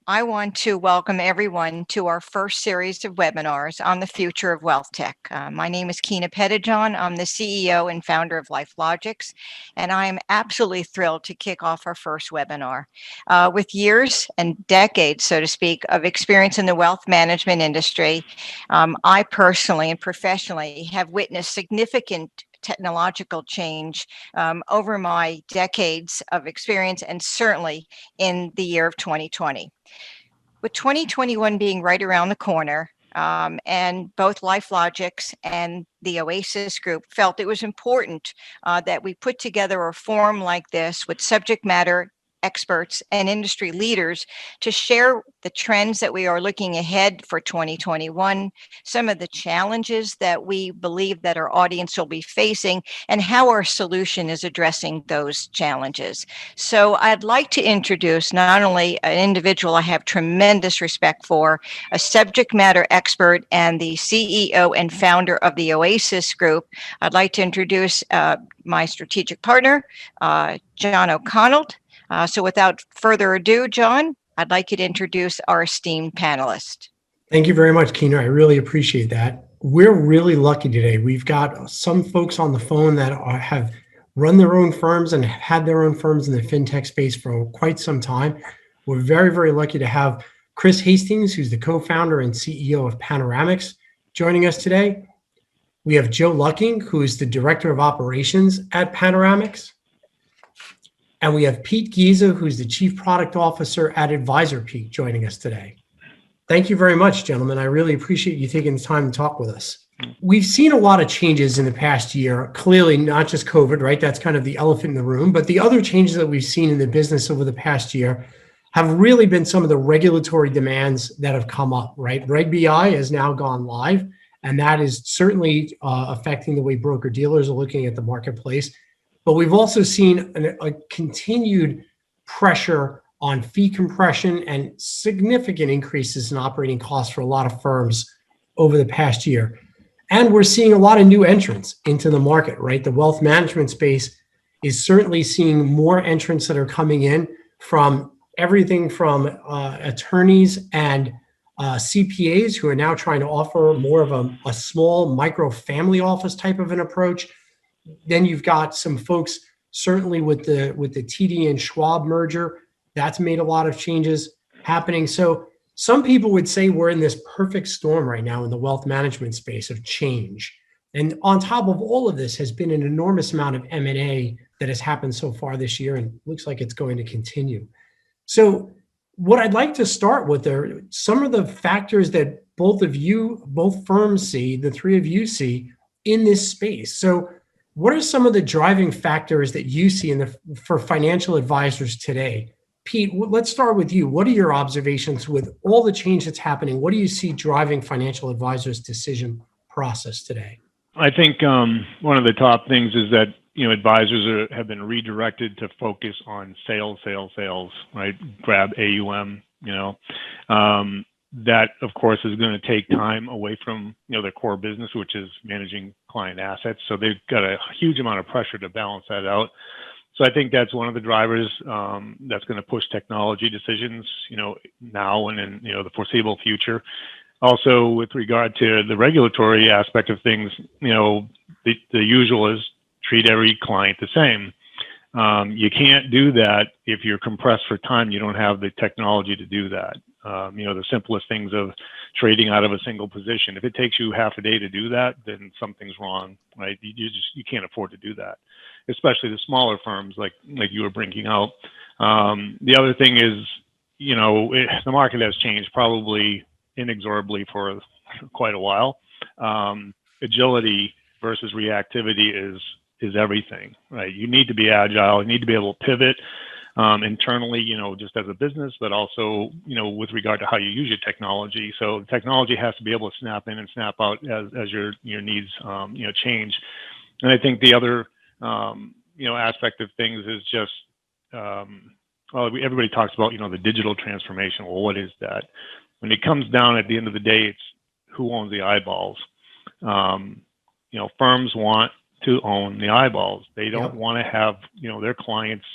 I want to welcome everyone to our first series of webinars on the future of wealth tech. My name is Keena Pettijohn. I'm the CEO and founder of Lifelogixs, and I am absolutely thrilled to kick off our first webinar. With years and decades, so to speak, of experience in the wealth management industry, I personally and professionally have witnessed significant technological change over my decades of experience and certainly in the year of 2020. With 2021 being right around the corner, and both Lifelogixs and the Oasis group felt it was important that we put together a forum like this with subject matter experts and industry leaders to share the trends that we are looking ahead for 2021, some of the challenges that we believe that our audience will be facing, and how our solution is addressing those challenges. So I'd like to introduce not only an individual I have tremendous respect for, a subject matter expert and the CEO and founder of the Oasis Group. I'd like to introduce my strategic partner, John O'Connell. So without further ado, John, I'd like you to introduce our esteemed panelist. Thank you very much, Keena. I really appreciate that. We're really lucky today. We've got some folks on the phone that have run their own firms and had their own firms in the fintech space for quite some time. We're very, very lucky to have Chris Hastings, who's the co-founder and CEO of Panoramix, joining us today. We have Joe Lucking, who is the director of operations at Panoramix. And we have Pete Giza, who's the chief product officer at AdvisorPeak, joining us today. Thank you very much, gentlemen. I really appreciate you taking the time to talk with us. We've seen a lot of changes in the past year, clearly not just COVID, right? That's kind of the elephant in the room, but the other changes that we've seen in the business over the past year have really been some of the regulatory demands that have come up, right? Reg BI has now gone live, and that is certainly affecting the way broker-dealers are looking at the marketplace. But we've also seen a continued pressure on fee compression and significant increases in operating costs for a lot of firms over the past year. And we're seeing a lot of new entrants into the market, right? The wealth management space is certainly seeing more entrants that are coming in from everything from attorneys and CPAs who are now trying to offer more of a small micro family office type of an approach. Then you've got some folks certainly with the TD and Schwab merger. That's made a lot of changes happening. So some people would say we're in this perfect storm right now in the wealth management space of change. And on top of all of this has been an enormous amount of M&A that has happened so far this year and looks like it's going to continue. So what I'd like to start with are some of the factors that both firms see, the three of you see in this space. So what are some of the driving factors that you see for financial advisors today? Pete, let's start with you. What are your observations with all the change that's happening? What do you see driving financial advisors' decision process today? I think one of the top things is that advisors have been redirected to focus on sales, right? Grab AUM. That, of course, is going to take time away from their core business, which is managing client assets. So they've got a huge amount of pressure to balance that out. So I think that's one of the drivers that's going to push technology decisions, now and in the foreseeable future. Also, with regard to the regulatory aspect of things, the usual is treat every client the same. You can't do that if you're compressed for time. You don't have the technology to do that. The simplest things of trading out of a single position. If it takes you half a day to do that, then something's wrong, right? You can't afford to do that, especially the smaller firms like you were bringing out. The other thing is, the market has changed probably inexorably for quite a while. Agility versus reactivity is everything, right? You need to be agile. You need to be able to pivot internally, just as a business, but also, with regard to how you use your technology. So technology has to be able to snap in and snap out as your needs, change. And I think the other, aspect of things is just, everybody talks about, the digital transformation. Well, what is that? When it comes down at the end of the day, it's who owns the eyeballs. Firms want to own the eyeballs. They don't want to have, their clients,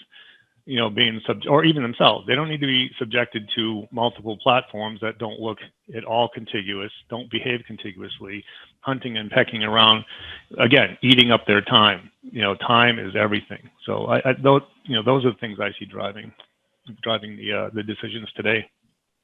being or even themselves, they don't need to be subjected to multiple platforms that don't look at all contiguous, don't behave contiguously, hunting and pecking around, again, eating up their time. Time is everything. So those are the things I see driving the decisions today.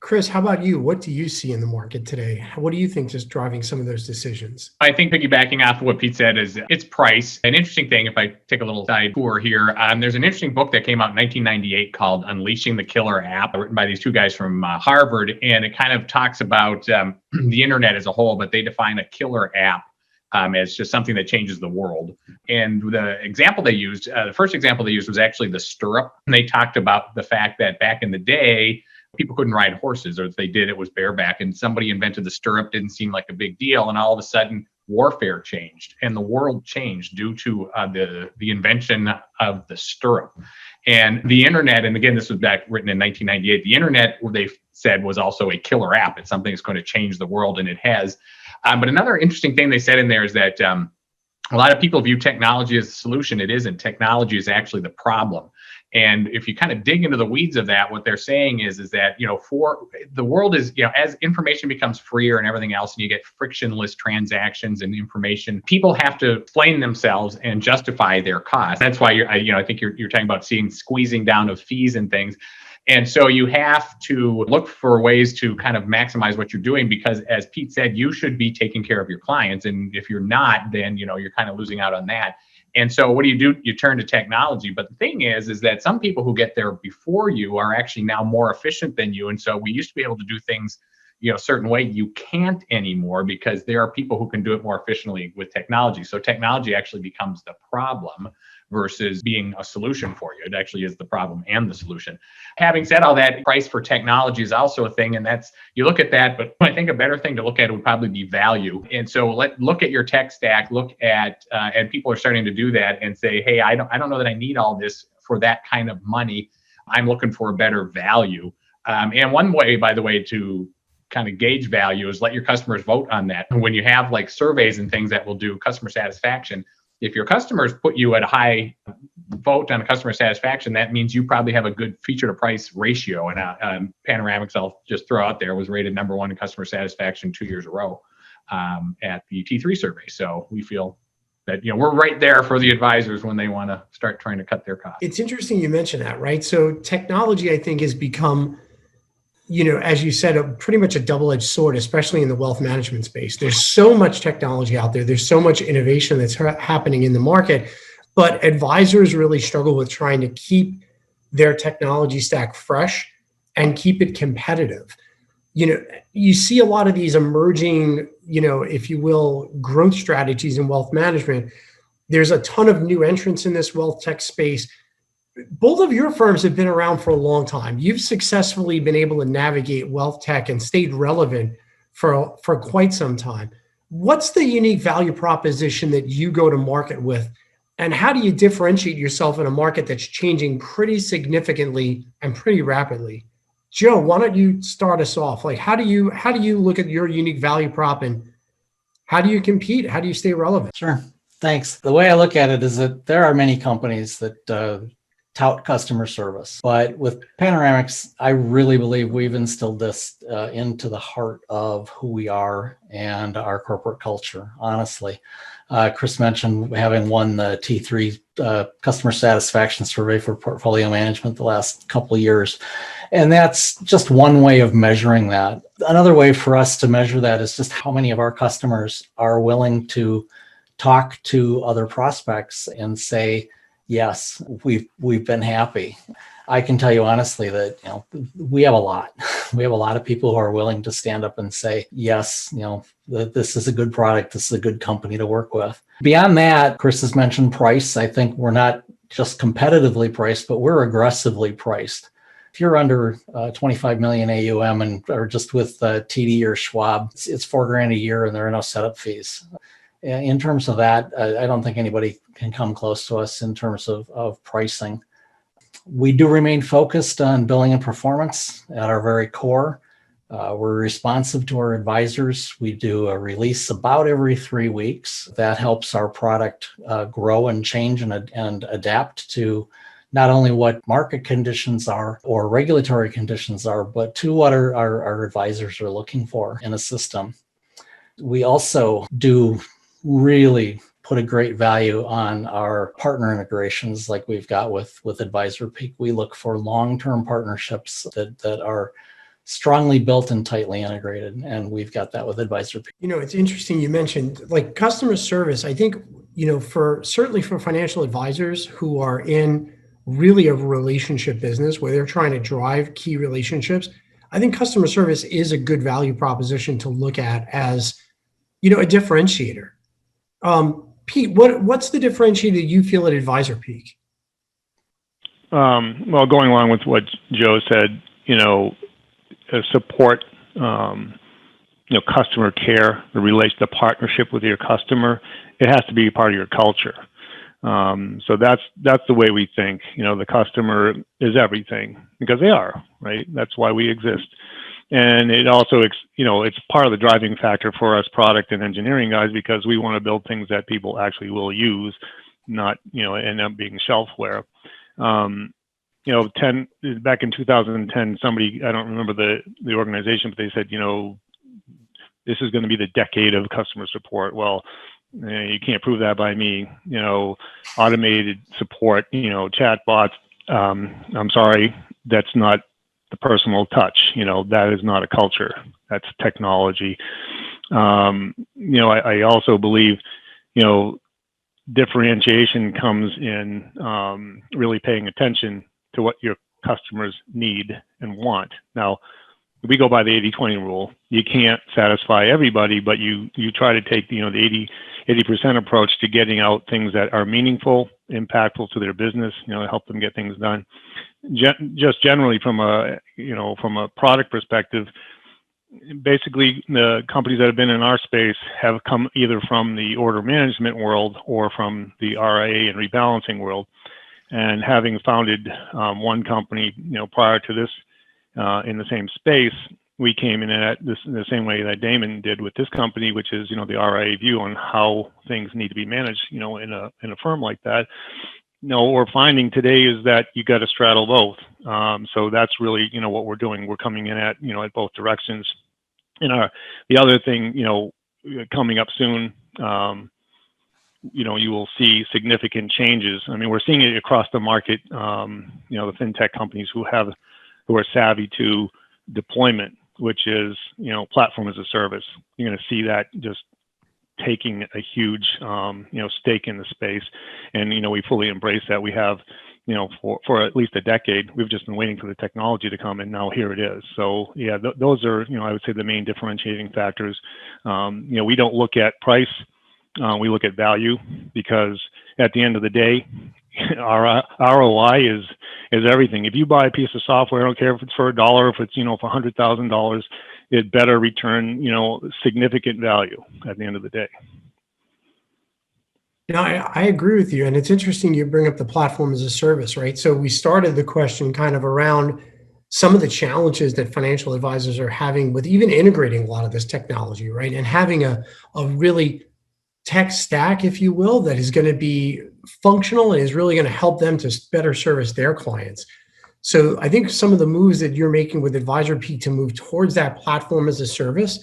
Chris, how about you? What do you see in the market today? What do you think is driving some of those decisions? I think piggybacking off of what Pete said is it's price. An interesting thing, if I take a little side tour here, there's an interesting book that came out in 1998 called Unleashing the Killer App, written by these two guys from Harvard. And it kind of talks about the internet as a whole, but they define a killer app as just something that changes the world. And the example they used, the first example they used was actually the stirrup. And they talked about the fact that back in the day, people couldn't ride horses, or if they did, it was bareback. And somebody invented the stirrup, didn't seem like a big deal. And all of a sudden, warfare changed and the world changed due to the invention of the stirrup. And the internet, and again, this was written in 1998, the internet, they said, was also a killer app. It's something that's going to change the world, and it has. But another interesting thing they said in there is that a lot of people view technology as a solution. It isn't. Technology is actually the problem. And if you kind of dig into the weeds of that, what they're saying is that, for the world is, as information becomes freer and everything else, and you get frictionless transactions and information, people have to explain themselves and justify their costs. That's why I think you're talking about seeing squeezing down of fees and things. And so you have to look for ways to kind of maximize what you're doing, because as Pete said, you should be taking care of your clients. And if you're not, then, you're kind of losing out on that. And so what do? You turn to technology. But the thing is that some people who get there before you are actually now more efficient than you. And so we used to be able to do things, a certain way. You can't anymore, because there are people who can do it more efficiently with technology. So technology actually becomes the problem versus being a solution for you. It actually is the problem and the solution. Having said all that, price for technology is also a thing, and that's, you look at that, but I think a better thing to look at would probably be value. And so look at your tech stack, look at, and people are starting to do that and say, hey, I don't know that I need all this for that kind of money. I'm looking for a better value. And one way, by the way, to kind of gauge value is let your customers vote on that. When you have like surveys and things that will do customer satisfaction, if your customers put you at a high vote on customer satisfaction, that means you probably have a good feature to price ratio. And Panoramix, I'll just throw out there, was rated #1 in customer satisfaction 2 years in a row at the T3 survey. So we feel that, we're right there for the advisors when they want to start trying to cut their costs. It's interesting you mentioned that, right? So technology, I think, has become, as you said, pretty much a double-edged sword, especially in the wealth management space. There's so much technology out there. There's so much innovation that's happening in the market, but advisors really struggle with trying to keep their technology stack fresh and keep it competitive. You see a lot of these emerging, if you will, growth strategies in wealth management. There's a ton of new entrants in this wealth tech space. Both of your firms have been around for a long time. You've successfully been able to navigate wealth tech and stayed relevant for quite some time. What's the unique value proposition that you go to market with? And how do you differentiate yourself in a market that's changing pretty significantly and pretty rapidly? Joe, why don't you start us off? Like, how do you look at your unique value prop, and how do you compete? How do you stay relevant? Sure. Thanks. The way I look at it is that there are many companies that tout customer service. But with Panoramix, I really believe we've instilled this into the heart of who we are and our corporate culture, honestly. Chris mentioned having won the T3 customer satisfaction survey for portfolio management the last couple of years. And that's just one way of measuring that. Another way for us to measure that is just how many of our customers are willing to talk to other prospects and say, yes, we've been happy. I can tell you honestly that we have a lot. We have a lot of people who are willing to stand up and say, yes, this is a good product. This is a good company to work with. Beyond that, Chris has mentioned price. I think we're not just competitively priced, but we're aggressively priced. If you're under 25 million AUM or just with TD or Schwab, it's $4,000 a year and there are no setup fees. In terms of that, I don't think anybody can come close to us in terms of pricing. We do remain focused on billing and performance at our very core. We're responsive to our advisors. We do a release about every 3 weeks. That helps our product grow and change and adapt to not only what market conditions are or regulatory conditions are, but to what our advisors are looking for in a system. We also do really put a great value on our partner integrations like we've got with AdvisorPeak. We look for long-term partnerships that are strongly built and tightly integrated, and we've got that with AdvisorPeak. It's interesting you mentioned like customer service. I think, certainly for financial advisors who are in really a relationship business where they're trying to drive key relationships, I think customer service is a good value proposition to look at as, a differentiator. Pete, what's the differentiator you feel at AdvisorPeak? Well, going along with what Joe said, support, customer care, the partnership with your customer, it has to be part of your culture. So that's the way we think. The customer is everything because they are, right? That's why we exist. And it also, it's part of the driving factor for us product and engineering guys because we want to build things that people actually will use, not, end up being shelfware. Back in 2010, somebody, I don't remember the organization, but they said, this is going to be the decade of customer support. Well, you can't prove that by me, automated support, chatbots. I'm sorry, that's not the personal touch, that is not a culture, that's technology. I also believe, differentiation comes in really paying attention to what your customers need and want. Now, we go by the 80-20 rule. You can't satisfy everybody, but you try to take the 80% approach to getting out things that are meaningful, impactful to their business, help them get things done. Just generally from a product perspective, basically the companies that have been in our space have come either from the order management world or from the RIA and rebalancing world. And having founded one company, prior to this in the same space, we came in at this in the same way that Damon did with this company, which is, the RIA view on how things need to be managed, in a firm like that. What we're finding today is that you got to straddle both. So that's really, what we're doing. We're coming in at, at both directions. And the other thing, coming up soon, you will see significant changes. I mean, we're seeing it across the market. The fintech companies who are savvy to deployment, which is, platform as a service. You're going to see that just taking a huge, stake in the space. And, we fully embrace that. We have, for at least a decade, we've just been waiting for the technology to come, and now here it is. So yeah, those are, I would say the main differentiating factors. We don't look at price. We look at value because at the end of the day, our ROI is everything. If you buy a piece of software, I don't care if it's for $1, if it's, for $100,000, it better return, significant value at the end of the day. I agree with you. And it's interesting you bring up the platform as a service, right? So we started the question kind of around some of the challenges that financial advisors are having with even integrating a lot of this technology, right? And having a really tech stack, if you will, that is going to be functional and is really going to help them to better service their clients. So I think some of the moves that you're making with AdvisorPeak to move towards that platform as a service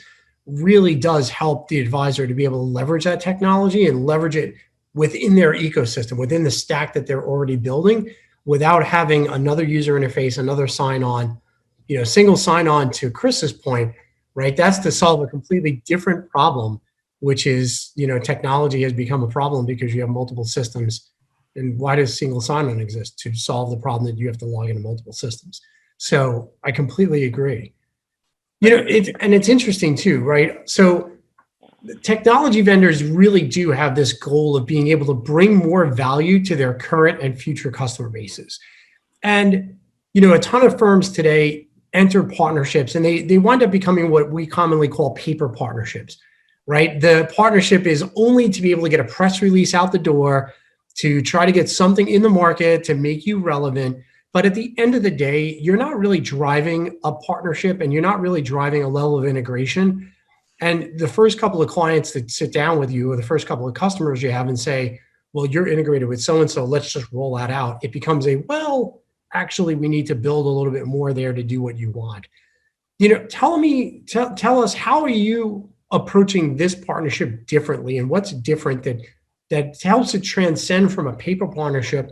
really does help the advisor to be able to leverage that technology and leverage it within their ecosystem, within the stack that they're already building, without having another user interface, another sign-on, single sign-on. To Chris's point, right? That's to solve a completely different problem, which is, technology has become a problem because you have multiple systems. And why does single sign-on exist? To solve the problem that you have to log into multiple systems. So I completely agree. It's interesting too, right? So technology vendors really do have this goal of being able to bring more value to their current and future customer bases. And, a ton of firms today enter partnerships and they wind up becoming what we commonly call paper partnerships, right? The partnership is only to be able to get a press release out the door, to try to get something in the market to make you relevant. But at the end of the day, you're not really driving a partnership and you're not really driving a level of integration. And the first couple of clients that sit down with you or the first couple of customers you have and say, well, you're integrated with so-and-so, let's just roll that out. It becomes well, actually, we need to build a little bit more there to do what you want. Tell us, how are you approaching this partnership differently, and what's different that helps it transcend from a paper partnership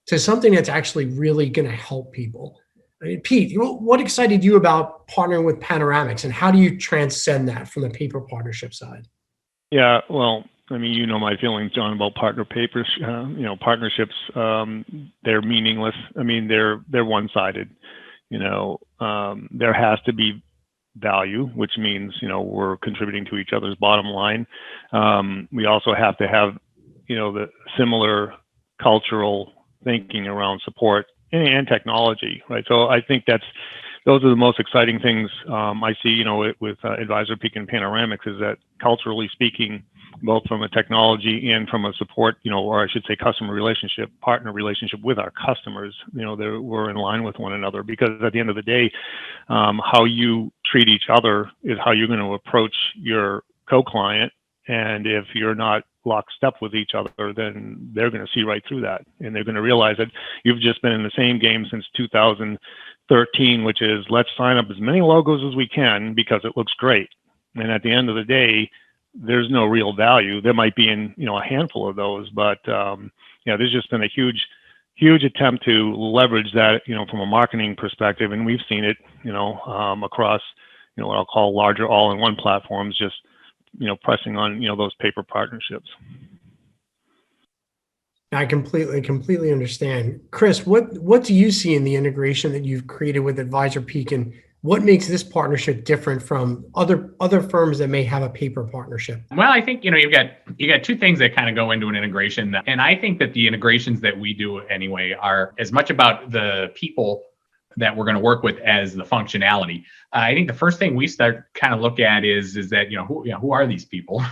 to something that's actually really going to help people? I mean, Pete, what excited you about partnering with Panoramix, and how do you transcend that from the paper partnership side? Yeah, well, I mean, you know my feelings, John, about partnerships. They're meaningless. I mean, they're one-sided. There has to be value, which means we're contributing to each other's bottom line. We also have to have the similar cultural thinking around support and technology, right? So I think those are the most exciting things I see, with AdvisorPeak and Panoramix, is that culturally speaking, both from a technology and from a support, or I should say partner relationship with our customers, we're in line with one another, because at the end of the day, how you treat each other is how you're going to approach your co-client. And if you're not lockstep with each other, then they're going to see right through that. And they're going to realize that you've just been in the same game since 2013, which is, let's sign up as many logos as we can because it looks great. And at the end of the day, there's no real value. There might be in a handful of those, but there's just been a huge attempt to leverage that from a marketing perspective, and we've seen it across what I'll call larger all-in-one platforms, just pressing on those paper partnerships. I completely understand. Chris, what do you see in the integration that you've created with AdvisorPeak, and what makes this partnership different from other firms that may have a paper partnership? Well, I think you got two things that kind of go into an integration, and I think that the integrations that we do anyway are as much about the people that we're going to work with as the functionality. I think the first thing we start kind of look at is that who are these people?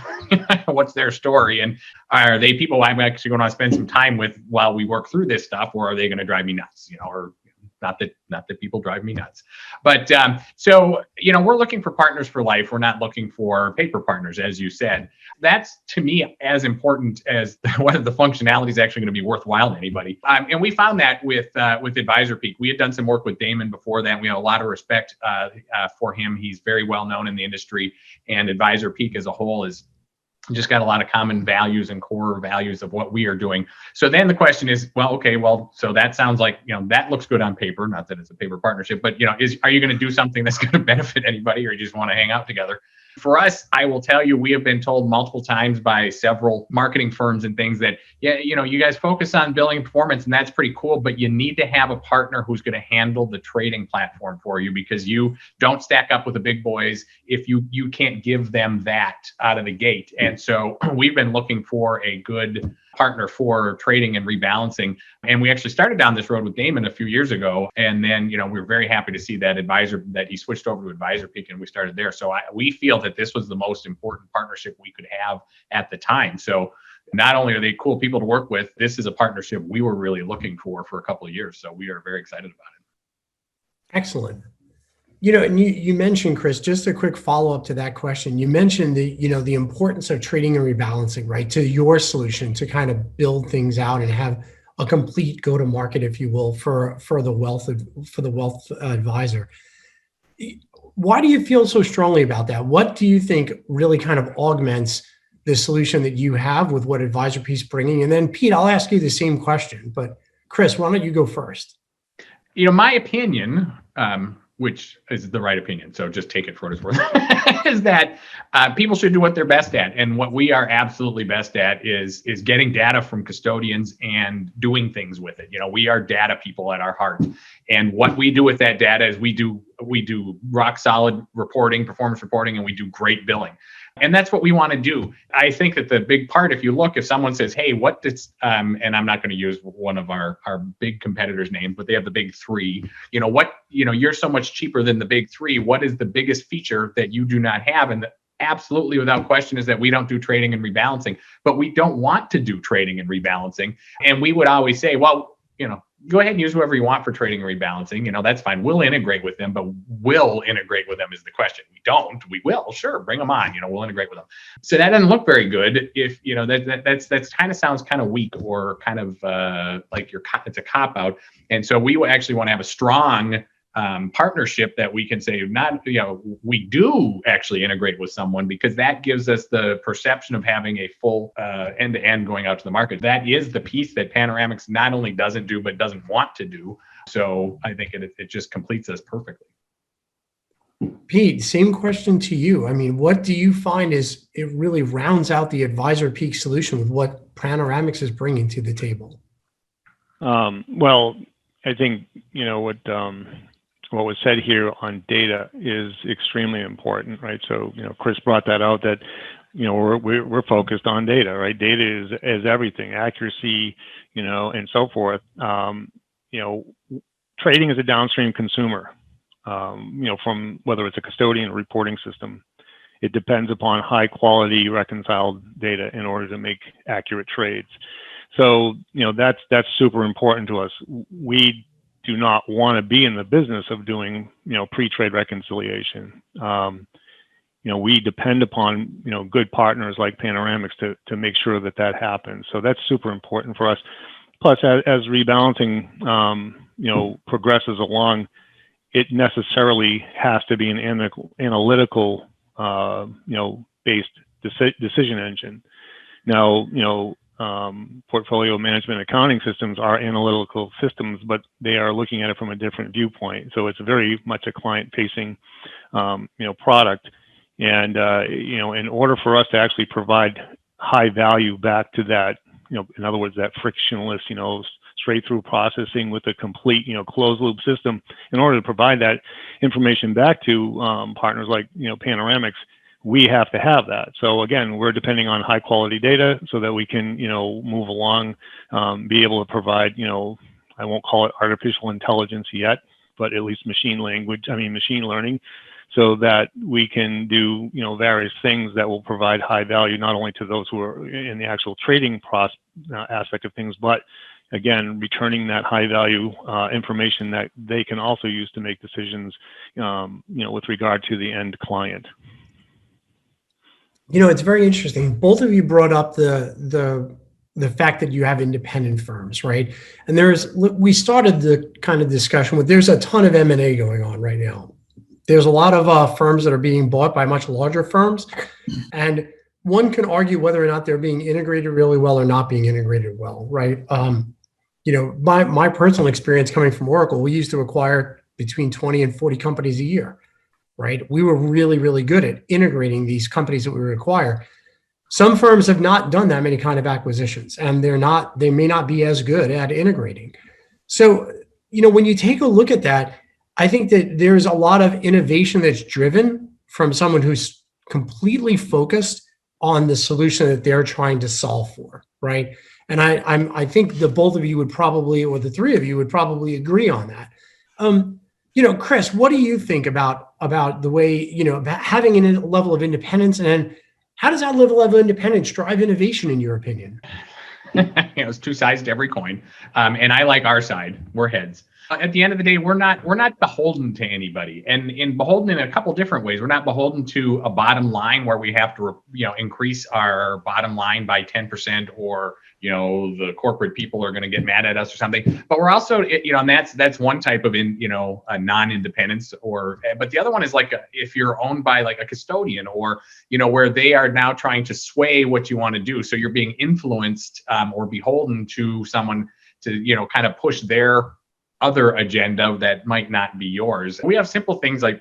What's their story, and are they people I'm actually going to spend some time with while we work through this stuff, or are they going to drive me nuts? Or not that people drive me nuts, but so we're looking for partners for life. We're not looking for paper partners, as you said. That's, to me, as important as whether the functionality is actually going to be worthwhile to anybody. And we found that with AdvisorPeak. We had done some work with Damon before that. We have a lot of respect for him. He's very well known in the industry, and AdvisorPeak as a whole is just got a lot of common values and core values of what we are doing. So then the question is, so that sounds like, that looks good on paper, not that it's a paper partnership, but are you going to do something that's going to benefit anybody, or you just want to hang out together? For us, I will tell you, we have been told multiple times by several marketing firms and things that, you guys focus on billing and performance, and that's pretty cool, but you need to have a partner who's going to handle the trading platform for you, because you don't stack up with the big boys if you can't give them that out of the gate. And so we've been looking for a good partner for trading and rebalancing. And we actually started down this road with Damon a few years ago. And then, we were very happy to see that he switched over to AdvisorPeak, and we started there. So we feel that this was the most important partnership we could have at the time. So not only are they cool people to work with, this is a partnership we were really looking for a couple of years. So we are very excited about it. Excellent. And you mentioned, Chris, just a quick follow-up to that question. You mentioned the importance of trading and rebalancing, right, to your solution to kind of build things out and have a complete go-to-market, if you will, for the wealth advisor. Why do you feel so strongly about that? What do you think really kind of augments the solution that you have with what AdvisorPeak's bringing? And then, Pete, I'll ask you the same question, but Chris, why don't you go first? My opinion, which is the right opinion, so just take it for what it's worth, is that people should do what they're best at. And what we are absolutely best at is getting data from custodians and doing things with it. We are data people at our heart. And what we do with that data is we do rock solid reporting, performance reporting, and we do great billing. And that's what we want to do. I think that the big part, if someone says, hey, what does, and I'm not going to use one of our big competitors' names, but they have the big three, you're so much cheaper than the big three. What is the biggest feature that you do not have? And absolutely, without question, is that we don't do trading and rebalancing, but we don't want to do trading and rebalancing. And we would always say, well, go ahead and use whoever you want for trading and rebalancing. That's fine. We'll integrate with them, but will integrate with them is the question. We don't. We will. Sure, bring them on. We'll integrate with them. So that doesn't look very good. If that's kind of sounds kind of weak or kind of like it's a cop out. And so we actually want to have a strong partnership that we can say we do actually integrate with someone, because that gives us the perception of having a full end-to-end going out to the market. That is the piece that Panoramix not only doesn't do but doesn't want to do. So I think it just completes us perfectly. Pete, same question to you. I mean, what do you find is it really rounds out the AdvisorPeak solution with what Panoramix is bringing to the table? Well, I think what was said here on data is extremely important, right? So, Chris brought that out, that, we're focused on data, right? Data is everything, accuracy, and so forth. Trading is a downstream consumer, from whether it's a custodian or reporting system. It depends upon high quality reconciled data in order to make accurate trades. So, that's super important to us. We do not want to be in the business of doing, pre-trade reconciliation. We depend upon, good partners like Panoramix to make sure that happens. So that's super important for us. Plus, as rebalancing, progresses along, it necessarily has to be an analytical, based decision engine. Now, portfolio management accounting systems are analytical systems, but they are looking at it from a different viewpoint. So it's very much a client-facing, product. And in order for us to actually provide high value back to that, in other words, that frictionless, straight through processing with a complete, closed loop system, in order to provide that information back to partners like, Panoramix, we have to have that. So again, we're depending on high quality data so that we can, move along, be able to provide, I won't call it artificial intelligence yet, but at least machine learning, so that we can do, various things that will provide high value, not only to those who are in the actual trading aspect of things, but again, returning that high value information that they can also use to make decisions, with regard to the end client. It's very interesting. Both of you brought up the fact that you have independent firms, right? And we started the kind of discussion with, there's a ton of M&A going on right now. There's a lot of firms that are being bought by much larger firms, and one can argue whether or not they're being integrated really well or not being integrated well, right? My personal experience coming from Oracle, we used to acquire between 20 and 40 companies a year. Right? We were really, really good at integrating these companies that we would acquire. Some firms have not done that many kind of acquisitions, and they may not be as good at integrating. So, when you take a look at that, I think that there's a lot of innovation that's driven from someone who's completely focused on the solution that they're trying to solve for, right? And I think the both of you would probably, or the three of you would probably agree on that. Chris, what do you think about the way, about having a level of independence, and then how does that level of independence drive innovation in your opinion? It's two sides to every coin. And I like our side. We're heads. At the end of the day, we're not beholden to anybody, and beholden in a couple different ways. We're not beholden to a bottom line where we have to, increase our bottom line by 10%, or the corporate people are going to get mad at us or something. But we're also, and that's one type of a non-independence. But the other one is like if you're owned by like a custodian, or where they are now trying to sway what you want to do, so you're being influenced or beholden to someone to kind of push their other agenda that might not be yours. We have simple things like,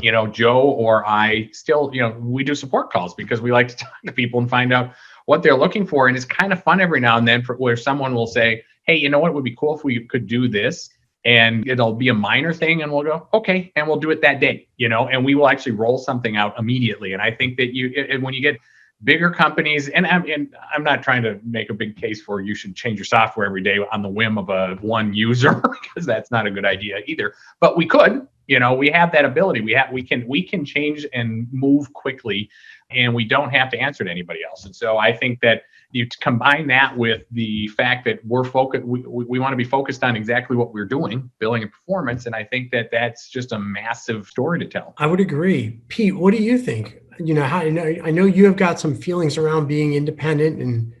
Joe or I still, we do support calls because we like to talk to people and find out what they're looking for. And it's kind of fun every now and then where someone will say, hey, it would be cool if we could do this. And it'll be a minor thing, and we'll go, okay, and we'll do it that day, and we will actually roll something out immediately. And I think that when you get bigger companies, and I'm not trying to make a big case for you should change your software every day on the whim of one user, because that's not a good idea either. But we could, we have that ability. We can change and move quickly, and we don't have to answer to anybody else. And so I think that You combine that with the fact that we're focused, we want to be focused on exactly what we're doing, billing and performance. And I think that that's just a massive story to tell. I would agree. Pete, what do you think? I know you have got some feelings around being independent, and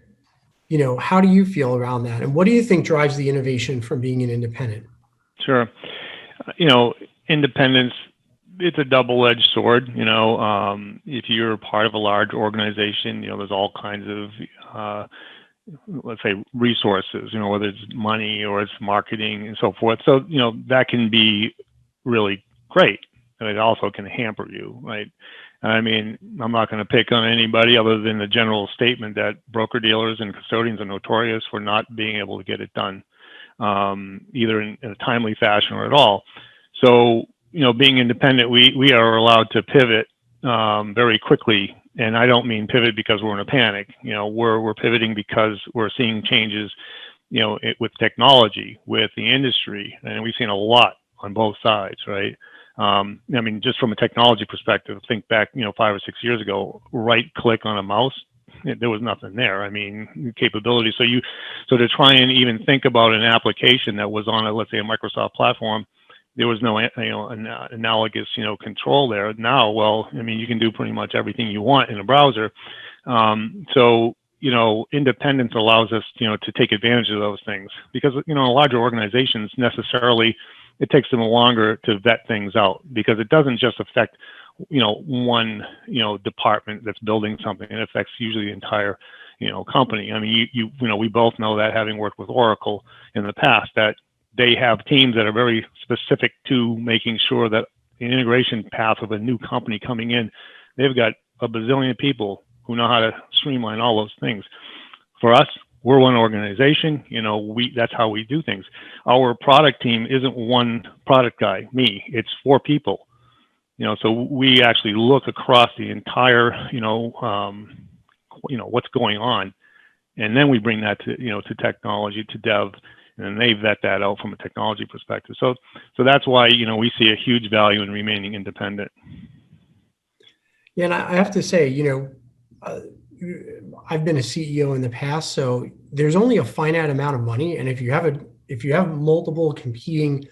how do you feel around that? And what do you think drives the innovation from being an independent? Sure. Independence, it's a double-edged sword. If you're part of a large organization, there's all kinds of, let's say, resources, whether it's money or it's marketing and so forth. So, that can be really great. And it also can hamper you, right? I mean, I'm not going to pick on anybody other than the general statement that broker-dealers and custodians are notorious for not being able to get it done, either in a timely fashion or at all. So, being independent, we are allowed to pivot very quickly. And I don't mean pivot because we're in a panic. We're pivoting because we're seeing changes, with technology, with the industry, and we've seen a lot on both sides, right? I mean, just from a technology perspective, think back, 5 or 6 years ago, right click on a mouse, there was nothing there. I mean, capability. So to try and even think about an application that was on let's say a Microsoft platform, there was no, analogous, control there. Now, well, I mean, you can do pretty much everything you want in a browser. So, independence allows us, to take advantage of those things because, larger organizations necessarily, it takes them longer to vet things out because it doesn't just affect, one, department that's building something. It affects usually the entire, company. I mean, we both know that, having worked with Oracle in the past, that they have teams that are very specific to making sure that the integration path of a new company coming in, they've got a bazillion people who know how to streamline all those things. For us, we're one organization, that's how we do things. Our product team isn't one product guy, me, it's 4 people. So we actually look across the entire, what's going on. And then we bring that to, to technology, to dev, and they vet that out from a technology perspective. So that's why, we see a huge value in remaining independent. Yeah, and I have to say, I've been a CEO in the past, so there's only a finite amount of money, and if you have multiple competing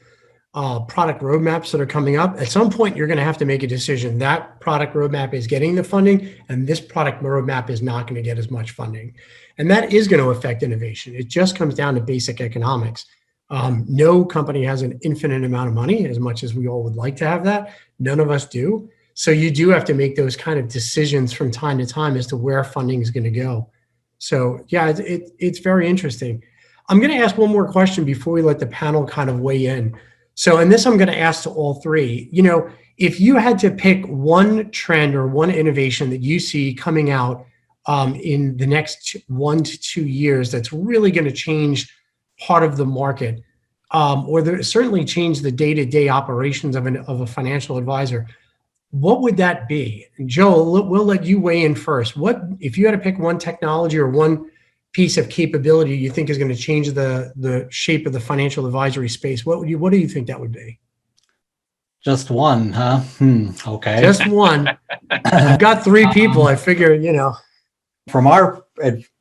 product roadmaps that are coming up, at some point you're going to have to make a decision. That product roadmap is getting the funding, and this product roadmap is not going to get as much funding, and that is going to affect innovation. It just comes down to basic economics. No company has an infinite amount of money, as much as we all would like to have that. None of us do. So you do have to make those kind of decisions from time to time as to where funding is going to go. So yeah, it's very interesting. I'm going to ask one more question before we let the panel kind of weigh in. So, and this I'm going to ask to all three, if you had to pick one trend or one innovation that you see coming out in the next 1 to 2 years, that's really going to change part of the market, or certainly change the day-to-day operations of a financial advisor, what would that be? And Joe, we'll let you weigh in first. What, if you had to pick one technology or one piece of capability you think is going to change the shape of the financial advisory space, what do you think that would be? Just one, huh? Okay. Just one. I've got 3 people. I figure, From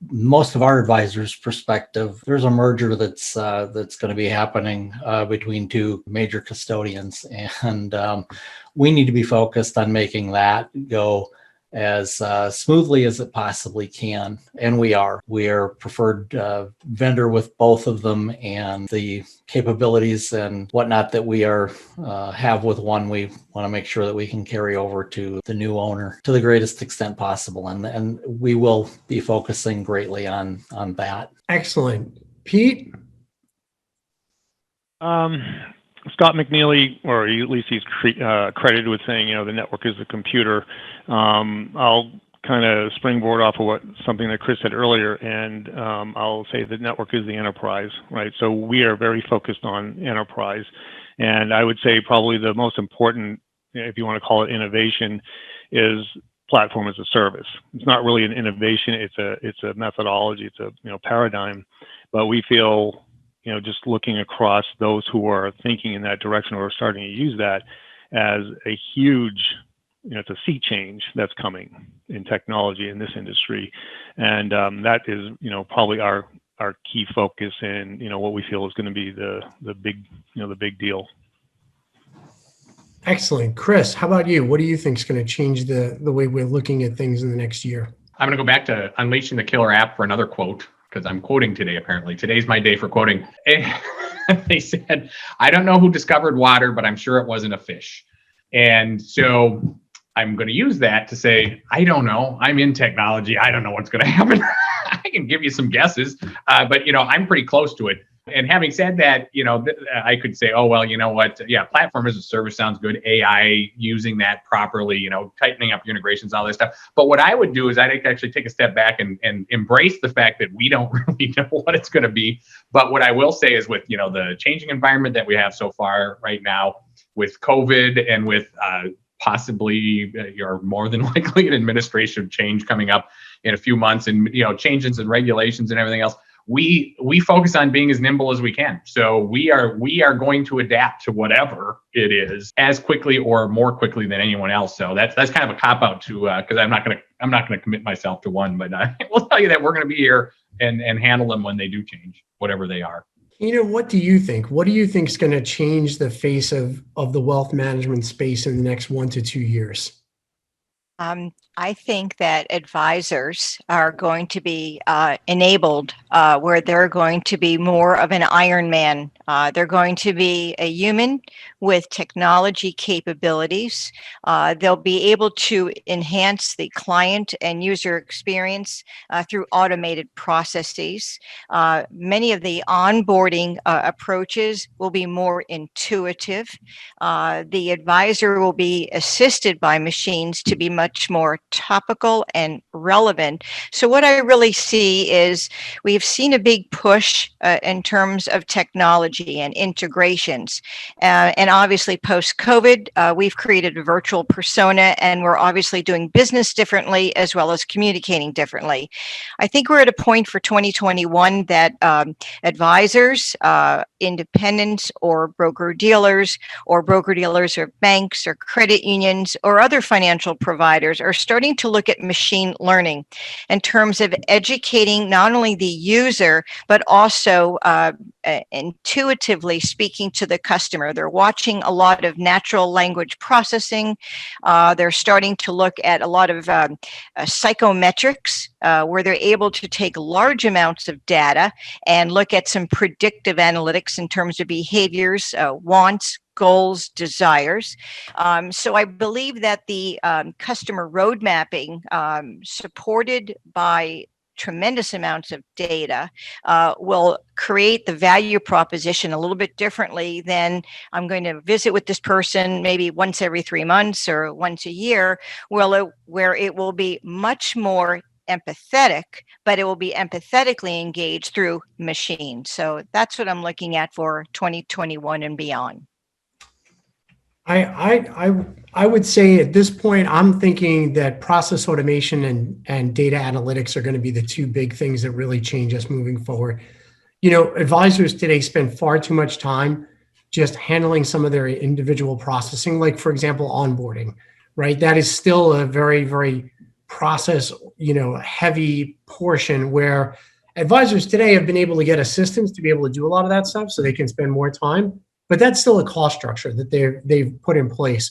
most of our advisors' perspective, there's a merger that's going to be happening between 2 major custodians, and we need to be focused on making that go as smoothly as it possibly can, and we are preferred vendor with both of them, and the capabilities and whatnot that we have with one, we want to make sure that we can carry over to the new owner to the greatest extent possible, and we will be focusing greatly on that. Excellent. Pete? Scott McNeely, or at least he's credited with saying, the network is the computer. I'll kind of springboard off of something that Chris said earlier, and I'll say the network is the enterprise, right? So we are very focused on enterprise, and I would say probably the most important, if you want to call it innovation, is platform as a service. It's not really an innovation; it's a methodology, it's a paradigm, but we feel, just looking across those who are thinking in that direction or starting to use that as a huge it's a sea change that's coming in technology in this industry, and that is probably our key focus and what we feel is going to be the big deal. Excellent. Chris, how about you? What do you think is going to change the way we're looking at things in the next year? I'm going to go back to unleashing the killer app for another quote, because I'm quoting today, apparently. Today's my day for quoting. They said, "I don't know who discovered water, but I'm sure it wasn't a fish." And so I'm going to use that to say, I don't know. I'm in technology. I don't know what's going to happen. I can give you some guesses, but I'm pretty close to it. And having said that, I could say, oh, well, you know what? Yeah, platform as a service sounds good. AI, using that properly, tightening up your integrations, all this stuff. But what I would do is I'd actually take a step back and embrace the fact that we don't really know what it's going to be. But what I will say is with, the changing environment that we have so far right now with COVID and with possibly or more than likely an administration change coming up in a few months and, changes in regulations and everything else, we focus on being as nimble as we can. So we are going to adapt to whatever it is as quickly or more quickly than anyone else. So that's kind of a cop out to because I'm not going to commit myself to one, but I will tell you that we're going to be here and handle them when they do change, whatever they are. What do you think? What do you think is going to change the face of the wealth management space in the next 1 to 2 years? I think that advisors are going to be enabled where they're going to be more of an Iron Man. They're going to be a human with technology capabilities. They'll be able to enhance the client and user experience through automated processes. Many of the onboarding approaches will be more intuitive. The advisor will be assisted by machines to be much more topical and relevant. So what I really see is we've seen a big push in terms of technology and integrations. And obviously post-COVID, we've created a virtual persona and we're obviously doing business differently as well as communicating differently. I think we're at a point for 2021 that advisors, independents or broker-dealers or banks or credit unions or other financial providers are starting to look at machine learning in terms of educating not only the user, but also intuitively speaking to the customer. They're watching a lot of natural language processing. They're starting to look at a lot of psychometrics where they're able to take large amounts of data and look at some predictive analytics in terms of behaviors, wants, goals, desires. So I believe that the customer road mapping supported by tremendous amounts of data will create the value proposition a little bit differently than I'm going to visit with this person maybe once every 3 months or once a year, where it will be much more empathetic, but it will be empathetically engaged through machines. So that's what I'm looking at for 2021 and beyond. I would say at this point, I'm thinking that process automation and data analytics are going to be the two big things that really change us moving forward. Advisors today spend far too much time just handling some of their individual processing, like, for example, onboarding, right? That is still a very, very process, heavy portion where advisors today have been able to get assistants to be able to do a lot of that stuff so they can spend more time. But that's still a cost structure that they've put in place.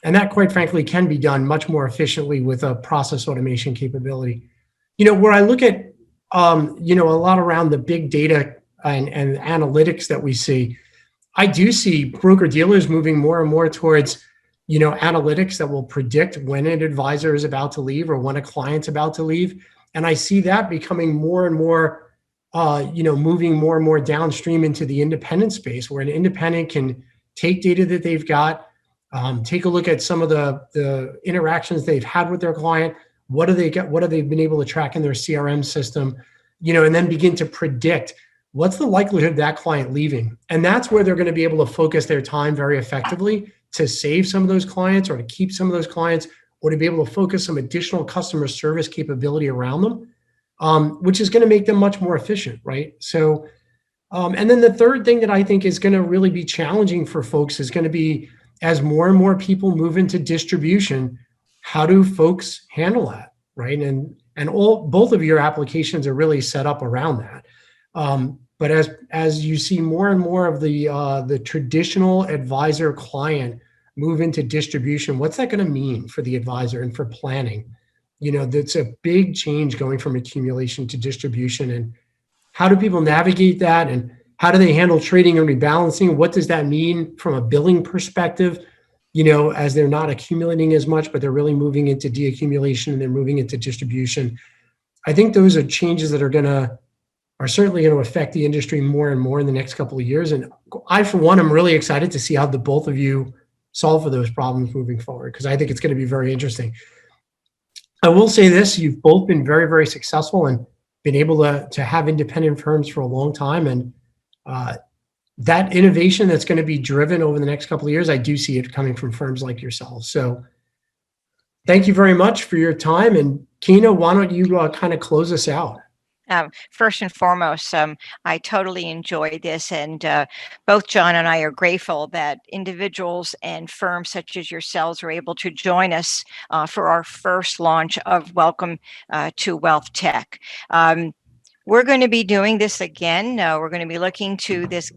And that, quite frankly, can be done much more efficiently with a process automation capability. Where I look at, a lot around the big data and analytics that we see, I do see broker-dealers moving more and more towards, analytics that will predict when an advisor is about to leave or when a client's about to leave. And I see that becoming more and more moving more and more downstream into the independent space, where an independent can take data that they've got, take a look at some of the interactions they've had with their client, what have they been able to track in their CRM system, and then begin to predict what's the likelihood of that client leaving. And that's where they're going to be able to focus their time very effectively to save some of those clients or to keep some of those clients or to be able to focus some additional customer service capability around them. Which is going to make them much more efficient, right? So, and then the third thing that I think is going to really be challenging for folks is going to be as more and more people move into distribution, how do folks handle that, right? And both of your applications are really set up around that. But as you see more and more of the traditional advisor client move into distribution, what's that going to mean for the advisor and for planning? That's a big change going from accumulation to distribution. And how do people navigate that? And how do they handle trading and rebalancing? What does that mean from a billing perspective? As they're not accumulating as much, but they're really moving into deaccumulation and they're moving into distribution. I think those are changes that are certainly going to affect the industry more and more in the next couple of years. And I, for one, am really excited to see how the both of you solve for those problems moving forward, because I think it's going to be very interesting. I will say this, you've both been very, very successful and been able to have independent firms for a long time. And that innovation that's going to be driven over the next couple of years, I do see it coming from firms like yourselves. So thank you very much for your time. And Keena, why don't you kind of close us out? First and foremost, I totally enjoyed this, and both John and I are grateful that individuals and firms such as yourselves are able to join us for our first launch of Welcome to Wealth Tech. We're going to be doing this again. We're going to be looking to this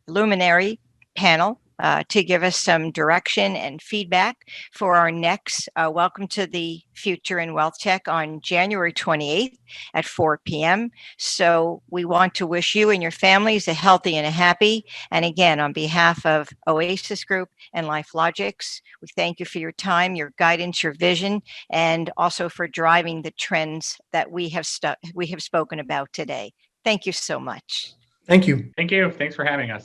luminary panel to give us some direction and feedback for our next Welcome to the Future in Wealth Tech on January 28th at 4 p.m. So we want to wish you and your families a healthy and a happy. And again, on behalf of Oasis Group and Lifelogixs, we thank you for your time, your guidance, your vision, and also for driving the trends that we have spoken about today. Thank you so much. Thank you. Thank you. Thanks for having us.